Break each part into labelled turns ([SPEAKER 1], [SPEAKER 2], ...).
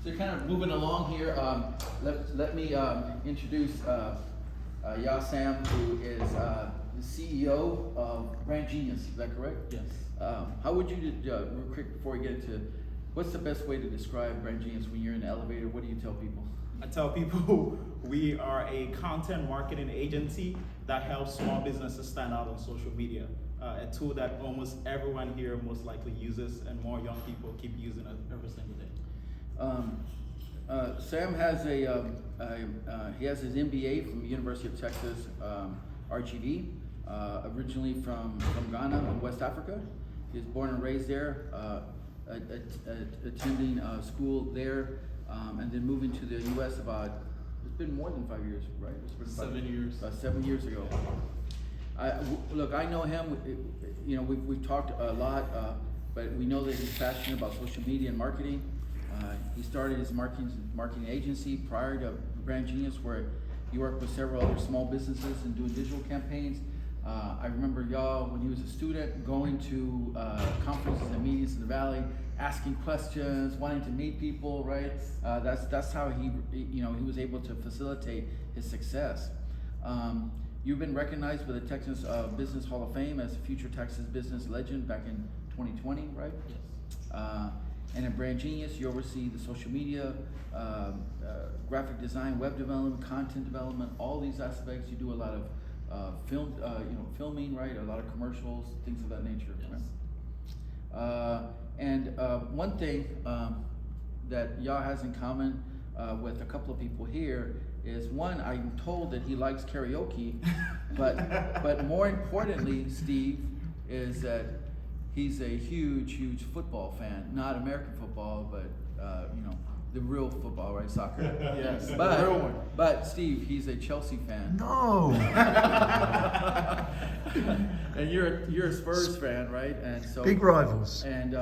[SPEAKER 1] So kind of moving along here, let me introduce Yaw Sam, who is the CEO of Brand Geniuz. Is that correct?
[SPEAKER 2] Yes.
[SPEAKER 1] How would you, real quick before we get into, what's the best way to describe Brand Geniuz when you're in the elevator? What do you tell people?
[SPEAKER 2] I tell people we are a content marketing agency that helps small businesses stand out on social media. A tool that almost everyone here most likely uses, and more young people keep using it every single day.
[SPEAKER 1] Sam has he has his MBA from the University of Texas, RGV, originally from Ghana in West Africa. He was born and raised there, attending school there, and then moving to the U.S. it's been more than 5 years, right? It's been
[SPEAKER 2] 7 years.
[SPEAKER 1] About 7 years ago. Look, I know him. You know, we've talked a lot, but we know that he's passionate about social media and marketing. He started his marketing agency prior to Brand Geniuz, where he worked with several other small businesses and doing digital campaigns. I remember Yaw, when he was a student, going to conferences and meetings in the Valley, asking questions, wanting to meet people, right? That's how he was able to facilitate his success. You've been recognized by the Texas Business Hall of Fame as a future Texas business legend back in 2020, right?
[SPEAKER 2] Yes.
[SPEAKER 1] And in Brand Geniuz, you oversee the social media, graphic design, web development, content development, all these aspects. You do a lot of filming, right? A lot of commercials, things of that nature.
[SPEAKER 2] Yes.
[SPEAKER 1] Right? And one thing that Yaw has in common with a couple of people here is, one, I'm told that he likes karaoke, but more importantly, Steve, is that he's a huge football fan. Not American football, but the real football, right? Soccer.
[SPEAKER 2] Yes,
[SPEAKER 1] the
[SPEAKER 2] real one.
[SPEAKER 1] But Steve, he's a Chelsea fan.
[SPEAKER 3] No.
[SPEAKER 1] And you're a Spurs fan, right? And so
[SPEAKER 3] Big rivals.
[SPEAKER 1] And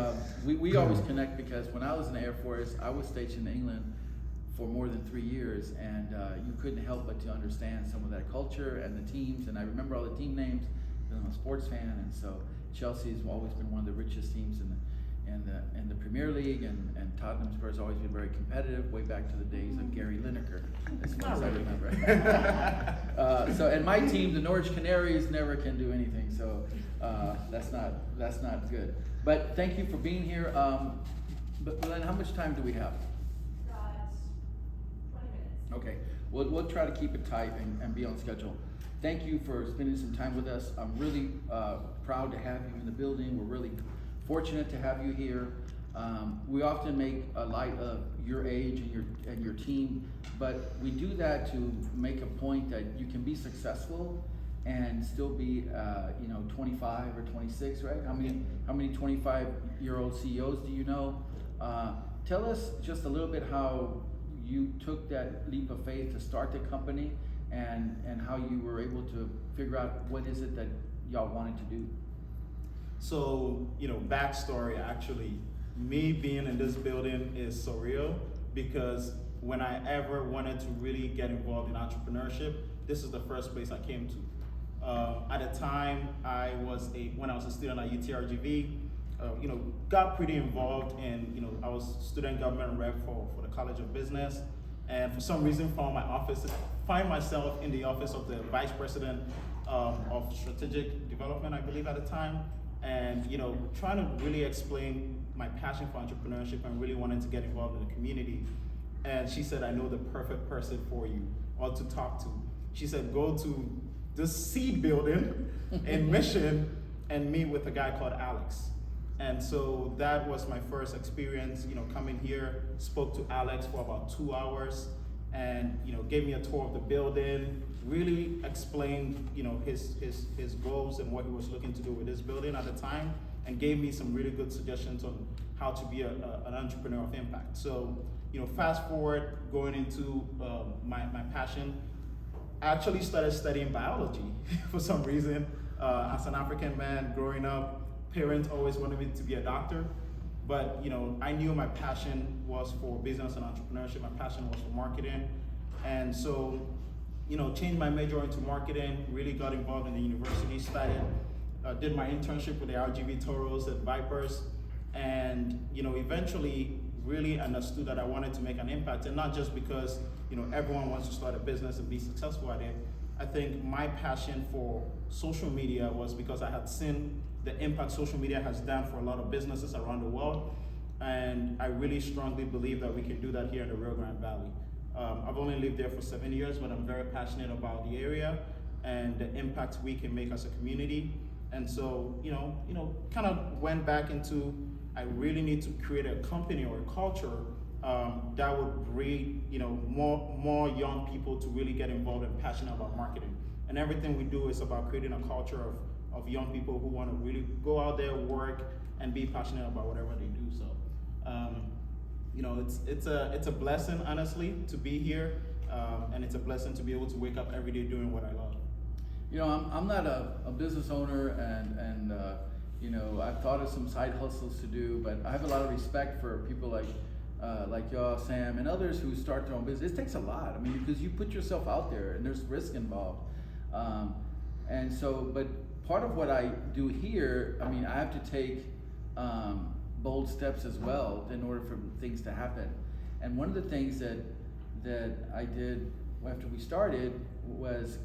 [SPEAKER 1] we always connect because when I was in the Air Force, I was stationed in England for more than 3 years, and you couldn't help but to understand some of that culture and the teams. And I remember all the team names because I'm a sports fan, and so Chelsea has always been one of the richest teams in the Premier League, and Tottenham Spurs always been very competitive, way back to the days of Gary Lineker, as far as I remember. So, and my team, the Norwich Canaries, never can do anything. So that's not good. But thank you for being here. But Len, how much time do we have?
[SPEAKER 4] 20 minutes.
[SPEAKER 1] Okay, we'll try to keep it tight and be on schedule. Thank you for spending some time with us. I'm really proud to have you in the building. We're really fortunate to have you here. We often make a light of your age and your team, but we do that to make a point that you can be successful and still be 25 or 26, right? How many 25-year-old CEOs do you know? Tell us just a little bit how you took that leap of faith to start the company, and how you were able to figure out what is it that y'all wanted to do.
[SPEAKER 2] So, backstory, actually, me being in this building is surreal, because when I ever wanted to really get involved in entrepreneurship, this is the first place I came to. At the time, when I was a student at UTRGV, got pretty involved in, I was student government rep for the College of Business, and for some reason find myself in the office of the Vice President of Strategic Development, I believe at the time, and trying to really explain my passion for entrepreneurship and really wanting to get involved in the community. And she said, I know the perfect person for you, or to talk to. She said, go to this seed building in Mission and meet with a guy called Alex. And so that was my first experience, coming here, spoke to Alex for about 2 hours, and gave me a tour of the building, really explained his goals and what he was looking to do with this building at the time, and gave me some really good suggestions on how to be an entrepreneur of impact. So fast forward, going into my passion, I actually started studying biology for some reason. As an African man growing up, parents always wanted me to be a doctor, but I knew my passion was for business and entrepreneurship. My passion was for marketing, and so changed my major into marketing. Really got involved in the university. Did my internship with the RGV Toros and Vipers, and eventually really understood that I wanted to make an impact, and not just because everyone wants to start a business and be successful at it. I think my passion for social media was because I had seen the impact social media has done for a lot of businesses around the world, and I really strongly believe that we can do that here in the Rio Grande Valley. I've only lived there for 7 years, but I'm very passionate about the area and the impact we can make as a community. And so, kind of went back into, I really need to create a company or a culture that would breed, more young people to really get involved and passionate about marketing. And everything we do is about creating a culture of young people who want to really go out there, work, and be passionate about whatever they do. So, it's a blessing, honestly, to be here, and it's a blessing to be able to wake up every day doing what I love.
[SPEAKER 1] I'm not a business owner, and I've thought of some side hustles to do, but I have a lot of respect for people like Yaw Sam and others who start their own business. It takes a lot. I mean, because you put yourself out there, and there's risk involved. And so, but part of what I do here, I mean, I have to take bold steps as well in order for things to happen. And one of the things that I did after we started was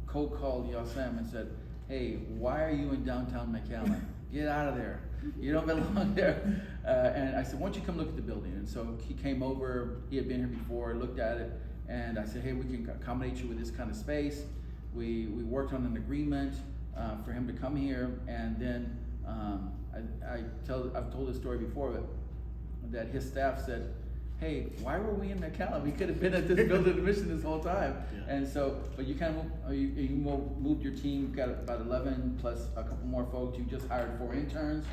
[SPEAKER 1] cold called Yaw Sam and said, "Hey, why are you in downtown McAllen? Get out of there. You don't belong there." And I said, "Why don't you come look at the building?" And so he came over. He had been here before, looked at it, and I said, "Hey, we can accommodate you with this kind of space." We worked on an agreement for him to come here, and then I've told this story before, but that his staff said, "Hey, why were we in McAllen? We could have been at this building Mission this whole time." Yeah. And so, but you kind of moved your team. You've got about 11 plus a couple more folks. You just hired 4 interns.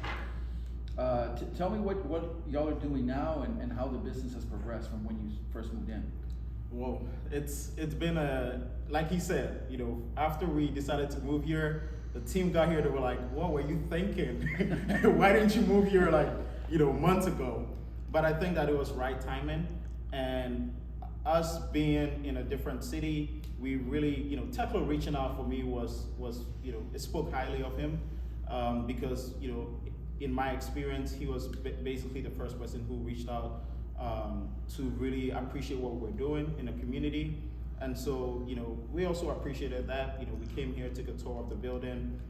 [SPEAKER 1] Tell me what y'all are doing now and how the business has progressed from when you first moved in.
[SPEAKER 2] Well, it's been like he said, after we decided to move here, the team got here. They were like, "What were you thinking? Why didn't you move here months ago?" But I think that it was right timing, and us being in a different city, we really, Teclo reaching out for me was it spoke highly of him, because in my experience, he was basically the first person who reached out to really appreciate what we're doing in the community. And so, we also appreciated that. We came here, took a tour of the building.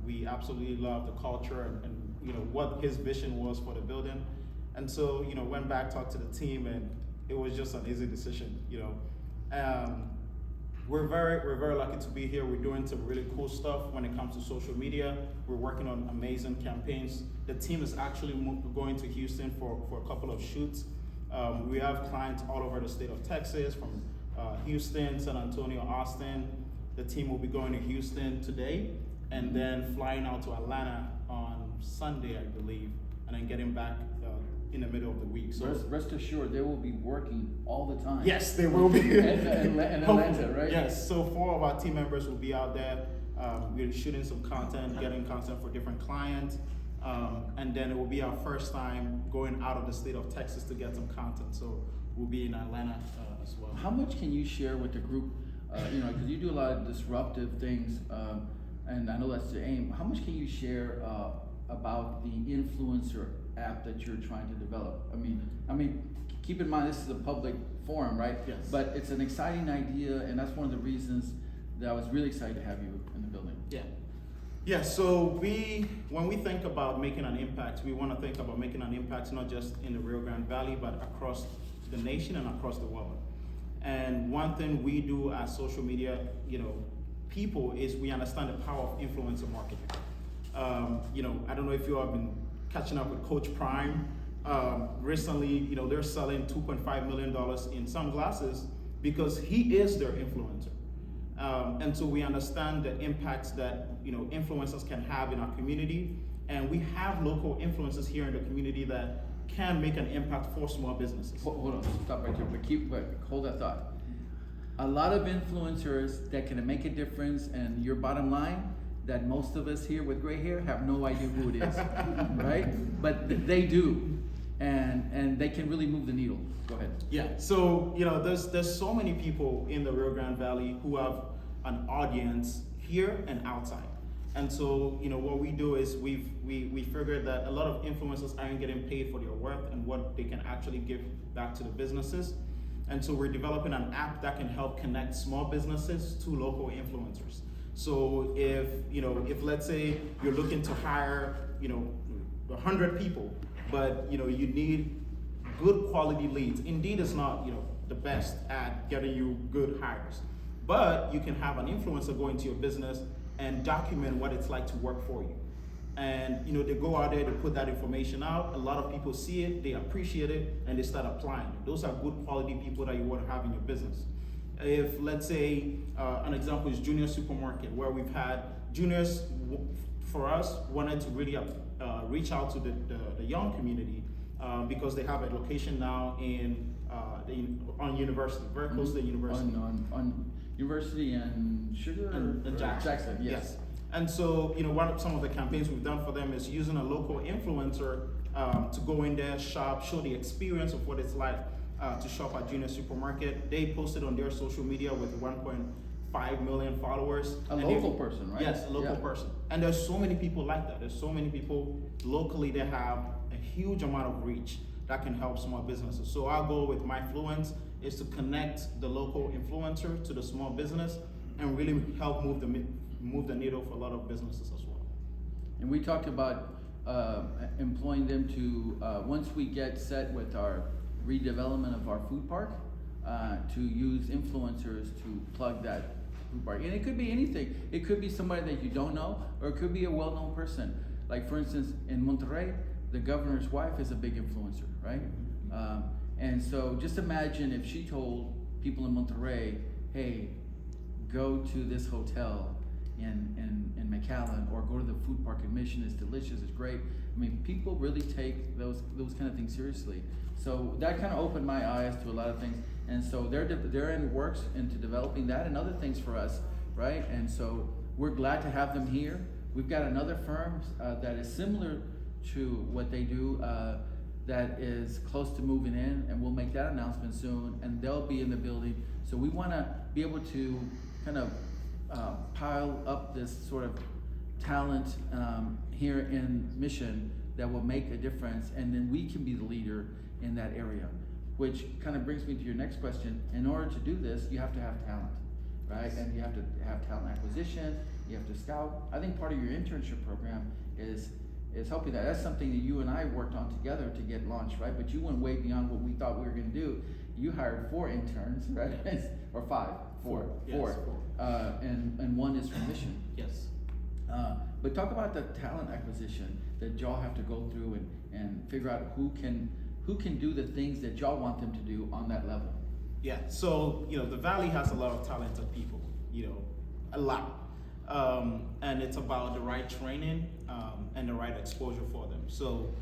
[SPEAKER 2] We absolutely loved the culture and what his vision was for the building. And so, went back, talked to the team, and it was just an easy decision. We're very lucky to be here. We're doing some really cool stuff when it comes to social media. We're working on amazing campaigns. The team is actually going to Houston for a couple of shoots. We have clients all over the state of Texas, from Houston, San Antonio, Austin. The team will be going to Houston today, and then flying out to Atlanta on Sunday, I believe, and then getting back in the middle of the week. So
[SPEAKER 1] rest assured, they will be working all the time.
[SPEAKER 2] Yes, they will be.
[SPEAKER 1] in Atlanta, right?
[SPEAKER 2] Yes, so 4 of our team members will be out there. We're shooting some content, getting content for different clients. And then it will be our first time going out of the state of Texas to get some content. So we'll be in Atlanta as well.
[SPEAKER 1] How much can you share with the group? Because you do a lot of disruptive things, and I know that's the aim. How much can you share about the influencer app that you're trying to develop? I mean, keep in mind this is a public forum, right?
[SPEAKER 2] Yes.
[SPEAKER 1] But it's an exciting idea, and that's one of the reasons that I was really excited to have you in the building.
[SPEAKER 2] Yeah. Yeah, so when we think about making an impact, we want to think about making an impact not just in the Rio Grande Valley, but across the nation and across the world. And one thing we do as social media, people, is we understand the power of influencer marketing. I don't know if you have been catching up with Coach Prime. Recently, they're selling $2.5 million in sunglasses because he is their influencer. And so we understand the impacts that influencers can have in our community, and we have local influencers here in the community that can make an impact for small businesses.
[SPEAKER 1] Hold on, stop right there, but hold that thought. A lot of influencers that can make a difference, and your bottom line, that most of us here with gray hair have no idea who it is, right? But they do, and they can really move the needle. Go ahead.
[SPEAKER 2] Yeah, so there's so many people in the Rio Grande Valley who have an audience here and outside. And so, what we do is we figured that a lot of influencers aren't getting paid for their work and what they can actually give back to the businesses. And so we're developing an app that can help connect small businesses to local influencers. So if let's say you're looking to hire, 100 people, but you need good quality leads. Indeed is not, the best at getting you good hires, but you can have an influencer go into your business and document what it's like to work for you. And they go out there to put that information out. A lot of people see it, they appreciate it, and they start applying it. Those are good quality people that you want to have in your business. If, let's say, an example is Junior Supermarket, where we've had juniors, for us, wanted to really reach out to the young community because they have a location now on University, very close to the University.
[SPEAKER 1] On University and Sugar?
[SPEAKER 2] And Jackson.
[SPEAKER 1] Yes.
[SPEAKER 2] And so, some of the campaigns we've done for them is using a local influencer to go in there, shop, show the experience of what it's like to shop at Junior Supermarket. They posted on their social media with 1.5 million followers.
[SPEAKER 1] A local person, right?
[SPEAKER 2] Yes, a local person. And there's so many people like that. There's so many people locally that have a huge amount of reach that can help small businesses. So our goal with MyFluence is to connect the local influencer to the small business and really help move the needle for a lot of businesses as well.
[SPEAKER 1] And we talked about employing them to, once we get set with our redevelopment of our food park, to use influencers to plug that food park. And it could be anything. It could be somebody that you don't know, or it could be a well-known person. Like for instance, in Monterrey, the governor's wife is a big influencer, right? And so just imagine if she told people in Monterrey, hey, go to this hotel in McAllen, or go to the food park in Mission, it's delicious, it's great. I mean, people really take those kind of things seriously. So that kind of opened my eyes to a lot of things. And so they're in works into developing that and other things for us, right? And so we're glad to have them here. We've got another firm that is similar to what they do, that is close to moving in, and we'll make that announcement soon, and they'll be in the building. So we want to be able to kind of pile up this sort of talent here in Mission that will make a difference, and then we can be the leader in that area. Which kind of brings me to your next question. In order to do this, you have to have talent, right? And you have to have talent acquisition, you have to scout. I think part of your internship program is helping that. That's something that you and I worked on together to get launched, right? But you went way beyond what we thought we were gonna do. You hired 4 interns, right? Or 5, 4.
[SPEAKER 2] Yes, 4.
[SPEAKER 1] And one is from Mission.
[SPEAKER 2] Yes.
[SPEAKER 1] But talk about the talent acquisition that y'all have to go through and figure out who can do the things that y'all want them to do on that level.
[SPEAKER 2] Yeah, so the Valley has a lot of talented people, a lot. And it's about the right training and the right exposure for them. So,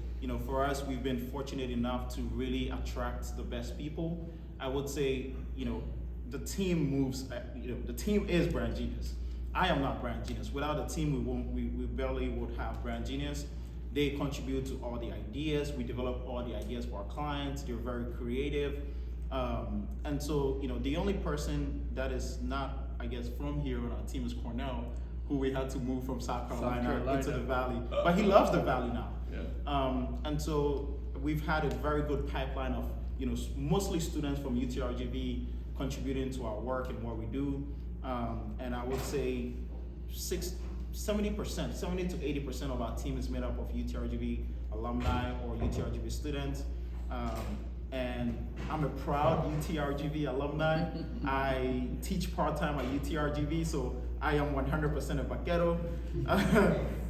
[SPEAKER 2] for us, we've been fortunate enough to really attract the best people. I would say, the team moves, the team is Brand Geniuz. I am not Brand Geniuz. Without the team, we barely would have Brand Geniuz. They contribute to all the ideas. We develop all the ideas for our clients. They're very creative. And so, the only person that is not, I guess, from here on our team is Cornell, who we had to move from South Carolina into the Valley. But he loves the Valley now. Yeah. And so we've had a very good pipeline of, mostly students from UTRGV contributing to our work and what we do. And I would say 70 to 80% of our team is made up of UTRGV alumni or UTRGV students. And I'm a proud UTRGV alumni. I teach part-time at UTRGV, so I am 100% a vaquero.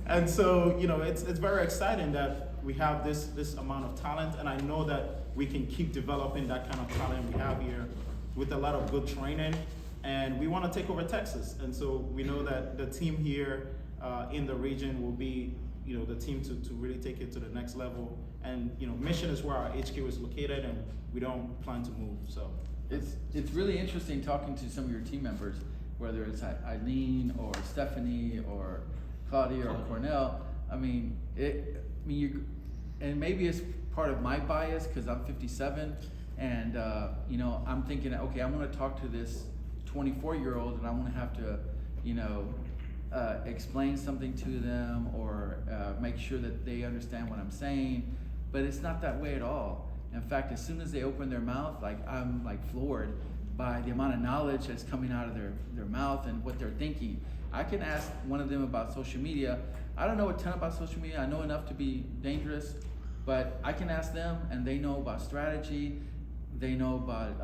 [SPEAKER 2] And so, it's very exciting that we have this amount of talent, and I know that we can keep developing that kind of talent we have here with a lot of good training. And we want to take over Texas, and so we know that the team here in the region will be, the team to really take it to the next level. And Mission is where our HQ is located, and we don't plan to move. So
[SPEAKER 1] it's really interesting talking to some of your team members, whether it's Eileen or Stephanie or Claudia or Cornell. And maybe it's part of my bias because I'm 57, and I'm thinking, okay, I want to talk to this 24-year-old, and I want to have to, explain something to them or make sure that they understand what I'm saying, but it's not that way at all. In fact, as soon as they open their mouth, like I'm like floored by the amount of knowledge that's coming out of their mouth and what they're thinking. I can ask one of them about social media. I don't know a ton about social media. I know enough to be dangerous, but I can ask them, and they know about strategy. They know about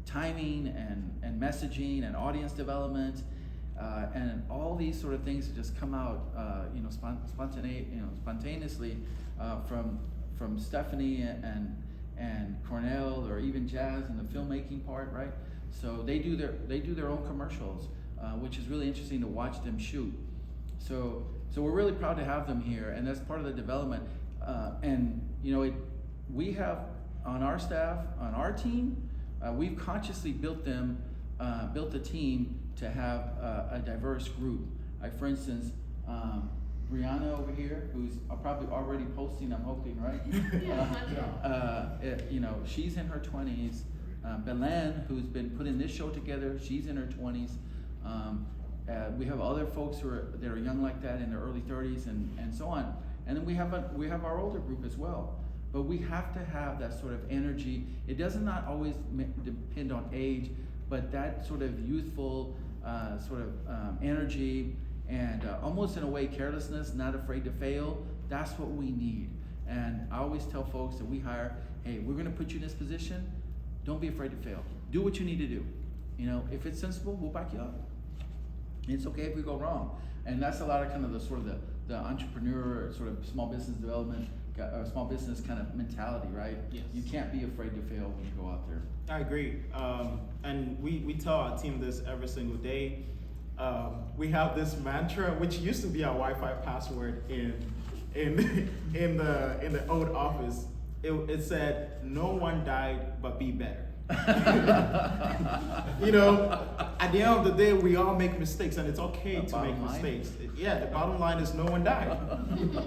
[SPEAKER 1] timing and messaging and audience development, and all these sort of things that just come out, spontaneously from Stephanie and Cornell, or even Jazz in the filmmaking part, right? So they do their own commercials, which is really interesting to watch them shoot. So we're really proud to have them here, and that's part of the development. We have on our staff, on our team, we've consciously built the team to have a diverse group. Like for instance, Brianna over here, who's probably already posting, I'm hoping, right? She's in her 20s. Belen, who's been putting this show together, she's in her 20s. We have other folks that are young like that in their early 30s and so on. And then we have our older group as well. But we have to have that sort of energy. It does not always depend on age, but that sort of youthful energy and almost in a way carelessness, not afraid to fail. That's what we need. And I always tell folks that we hire, hey, we're gonna put you in this position. Don't be afraid to fail. Do what you need to do. If it's sensible, we'll back you up. It's okay if we go wrong. And that's a lot of kind of the entrepreneur sort of small business development, small business kind of mentality, right?
[SPEAKER 2] Yes. You
[SPEAKER 1] can't be afraid to fail when you go out there.
[SPEAKER 2] I agree. And we tell our team this every single day. We have this mantra, which used to be our Wi-Fi password in the old office. It said, "No one died, but be better." At the end of the day, we all make mistakes, and it's okay to make mistakes. Yeah, the bottom line is no one died,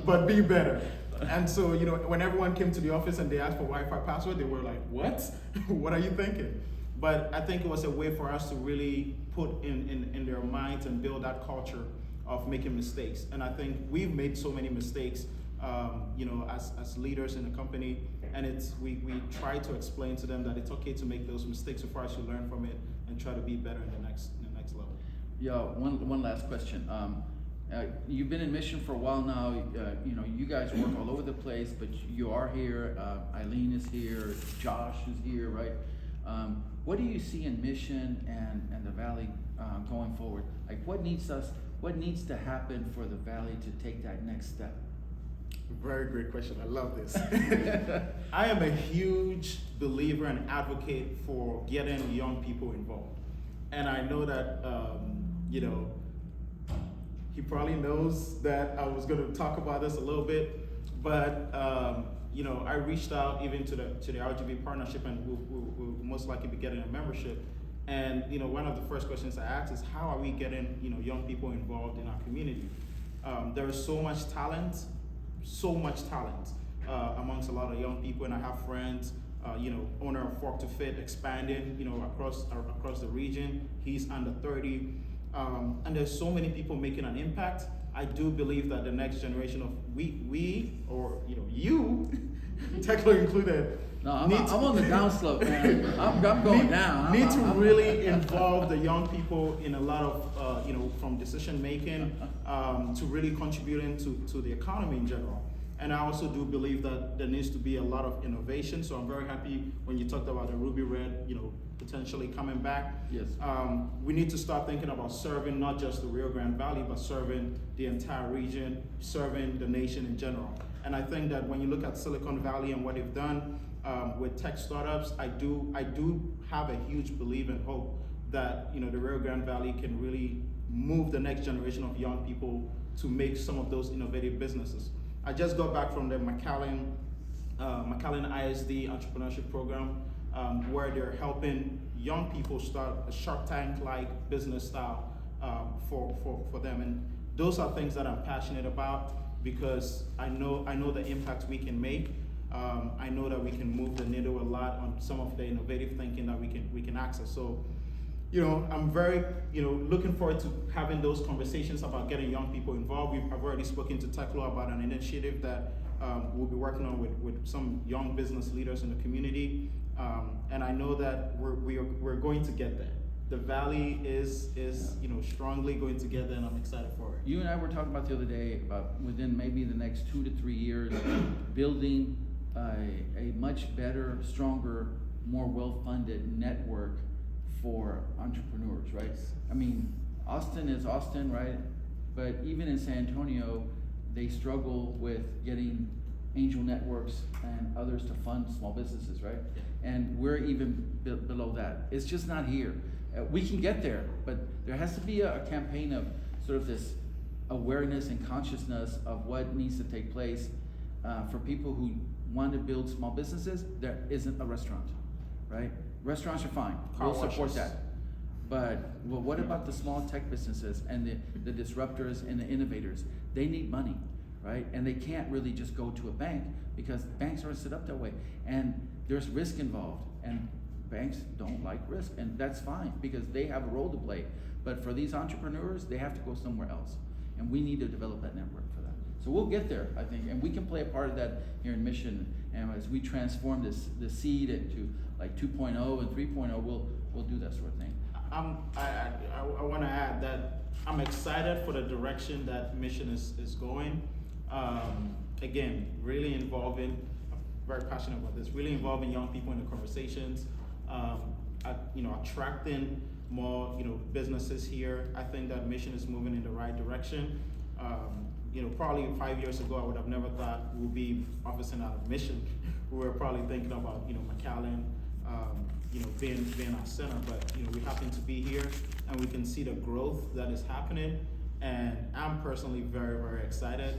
[SPEAKER 2] but be better. And so, when everyone came to the office and they asked for Wi-Fi password, they were like, "What? What are you thinking?" But I think it was a way for us to really put in their minds and build that culture of making mistakes. And I think we've made so many mistakes, as leaders in the company, and we try to explain to them that it's okay to make those mistakes so far as you learn from it and try to be better in the next level.
[SPEAKER 1] Yeah, one last question. You've been in Mission for a while now. You guys work all over the place, but you are here. Eileen is here. Josh is here, right? What do you see in Mission and the Valley going forward? Like, what needs to happen for the Valley to take that next step?
[SPEAKER 2] Very great question. I love this. I am a huge believer and advocate for getting young people involved. And I know that, he probably knows that I was going to talk about this a little bit, but I reached out even to the RGV Partnership, and we'll most likely be getting a membership. And one of the first questions I asked is, how are we getting young people involved in our community? There is so much talent amongst a lot of young people, and I have friends. Owner of Fork to Fit expanding, across the region. He's under 30. And there's so many people making an impact. I do believe that the next generation of you, Teclo included.
[SPEAKER 1] No, I'm on the downslope, man. I'm going down.
[SPEAKER 2] Need to really involve the young people in a lot of, from decision making to really contributing to the economy in general. And I also do believe that there needs to be a lot of innovation. So I'm very happy when you talked about the Ruby Red, potentially coming back.
[SPEAKER 1] Yes.
[SPEAKER 2] We need to start thinking about serving not just the Rio Grande Valley, but serving the entire region, serving the nation in general. And I think that when you look at Silicon Valley and what they've done with tech startups, I do have a huge belief and hope that the Rio Grande Valley can really move the next generation of young people to make some of those innovative businesses. I just got back from the McAllen ISD entrepreneurship program, where they're helping young people start a Shark Tank-like business style for them. And those are things that I'm passionate about, because I know the impact we can make. I know that we can move the needle a lot on some of the innovative thinking that we can access. So I'm very, looking forward to having those conversations about getting young people involved. I've already spoken to Teclo about an initiative that we'll be working on with some young business leaders in the community, and I know that we're going to get there. The Valley is strongly going to get there, and I'm excited for it.
[SPEAKER 1] You and I were talking about the other day about within maybe the next 2 to 3 years, building a much better, stronger, more well-funded network for entrepreneurs, right? I mean, Austin is Austin, right? But even in San Antonio, they struggle with getting angel networks and others to fund small businesses, right? And we're even below that. It's just not here. We can get there, but there has to be a campaign of sort of this awareness and consciousness of what needs to take place for people who want to build small businesses. There isn't a restaurant, right? Restaurants are fine. We'll support that. But well, what about the small tech businesses and the disruptors and the innovators? They need money, right? And they can't really just go to a bank because banks aren't set up that way. And there's risk involved. And banks don't like risk. And that's fine because they have a role to play. But for these entrepreneurs, they have to go somewhere else. And we need to develop that network for that. So we'll get there, I think. And we can play a part of that here in Mission. And as we transform the seed into like 2.0 and 3.0, we'll do that sort of thing.
[SPEAKER 2] I want to add that I'm excited for the direction that Mission is going. Again, really involving, I'm very passionate about this, really involving young people in the conversations, attracting more, businesses here. I think that Mission is moving in the right direction. Probably 5 years ago, I would have never thought we'll be officing out of Mission. We were probably thinking about, McAllen, being our center, but we happen to be here and we can see the growth that is happening, and I'm personally very, very excited.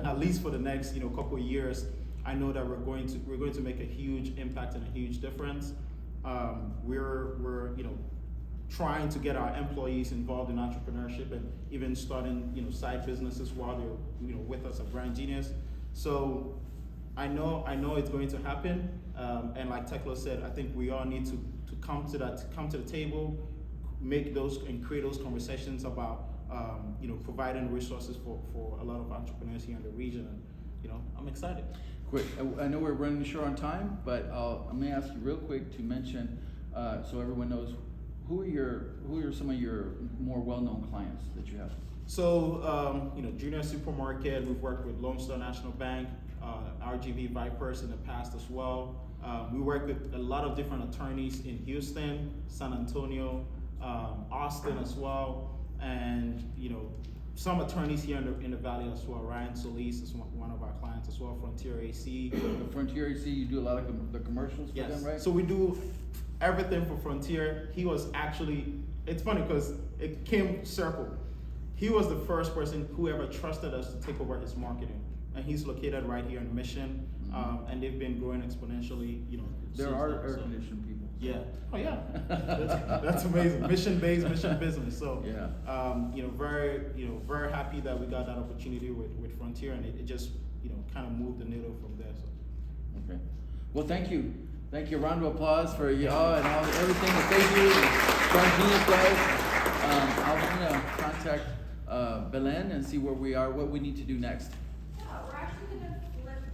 [SPEAKER 2] At least for the next couple of years, I know that we're going to make a huge impact and a huge difference. We're trying to get our employees involved in entrepreneurship and even starting side businesses while they're with us at Brand Geniuz. So I know it's going to happen, and like Teclo said, I think we all need to come to the table, make those and create those conversations about providing resources for a lot of entrepreneurs here in the region. And I'm excited.
[SPEAKER 1] Quick, I know we're running short on time, but I'm gonna ask you real quick to mention so everyone knows who are some of your more well-known clients that you have.
[SPEAKER 2] So Junior Supermarket, we've worked with Lone Star National Bank, RGV Vipers in the past as well. We work with a lot of different attorneys in Houston, San Antonio, Austin as well, and some attorneys here in the Valley as well. Ryan Solis is one of our clients as well. Frontier AC.
[SPEAKER 1] Frontier AC, you do a lot of the commercials for them, right?
[SPEAKER 2] So we do everything for Frontier. He was actually, it's funny because it came circle. He was the first person who ever trusted us to take over his marketing. And he's located right here in Mission, and they've been growing exponentially.
[SPEAKER 1] There are air-conditioned people.
[SPEAKER 2] Yeah. Oh yeah. That's amazing. Mission-based, mission business. So
[SPEAKER 1] yeah.
[SPEAKER 2] Very happy that we got that opportunity with Frontier, and it just kind of moved the needle from there. So.
[SPEAKER 1] Okay. Well, thank you. Thank you. A round of applause for y'all and everything that they do. Brand Geniuz does. I'm gonna contact Belen and see where we are, what we need to do next.